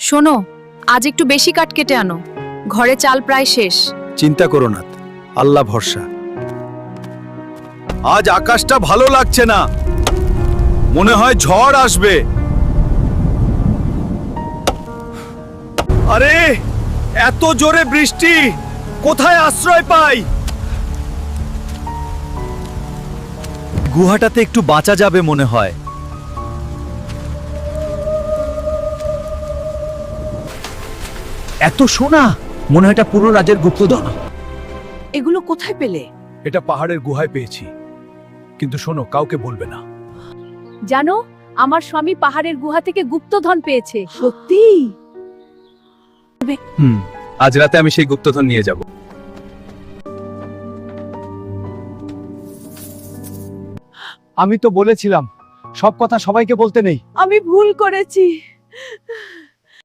শোনো, আজ একটু বেশি কাঠ কেটে আনো, ঘরে চাল প্রায় শেষ। চিন্তা করো না, আল্লাহ ভরসা। আজ আকাশটা ভালো লাগছে না, মনে হয় ঝড় আসবে। আরে এত জোরে বৃষ্টি, কোথায় আশ্রয় পাই? গুহাটাতে একটু বাঁচা যাবে মনে হয়। এত সোনা, মনে হয় এটা পুরো রাজ্যের গুপ্তধন। এগুলো কোথায় পেলে? এটা পাহাড়ের গুহায় পেয়েছি, কিন্তু শোনো, কাউকে বলবে না। জানো, আমার স্বামী পাহাড়ের গুহা থেকে গুপ্তধন পেয়েছে। সত্যি? আজ রাতে আমি সেই গুপ্তধন নিয়ে যাব। আমি তো বলেছিলাম সব কথা সবাইকে বলতে নেই। আমি ভুল করেছি।